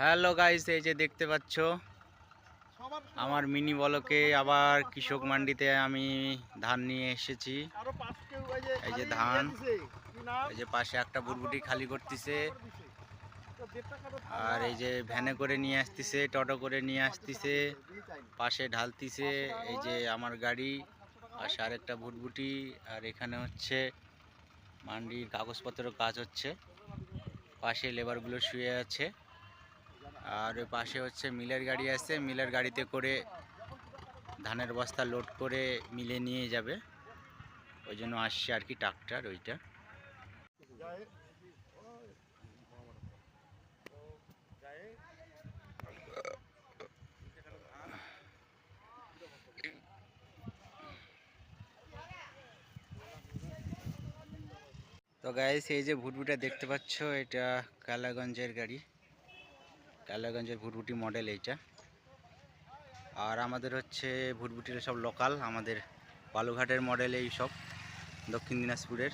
Hello guys, এই যে দেখতে পাচ্ছ আমার মিনি বলকে আবার কৃষক মান্ডিতে আমি ধান নিয়ে এসেছি। এই যে ধান, এই যে পাশে একটা বুটবুটি খালি করতেছে, আর এই যে ভ্যানে করে নিয়ে আসতেছে, টোটো করে নিয়ে আসতেছে, পাশে ঢালতিছে। এই যে আমার গাড়ি, পাশে আরেকটা বুটবুটি, আর এখানে হচ্ছে মান্ডির কাগজপত্রের কাজ হচ্ছে। পাশে লেবারগুলো শুয়ে আছে, আর ওই পাশে হচ্ছে মিলের গাড়ি আছে, মিলের গাড়িতে করে ধানের বস্তা লোড করে মিলে নিয়ে যাবে, ওই জন্য আসছে আর কি ট্রাক্টর ওইটা। তো গাইস, এই যে ভুটভুটা দেখতে পাচ্ছ, এটা কালাগঞ্জের গাড়ি, কালাগঞ্জের ভুটভুটি মডেল এইটা। আর আমাদের হচ্ছে ভুটভুটির সব লোকাল, আমাদের বালুঘাটের মডেল এই সব, দক্ষিণ দিনাজপুরের।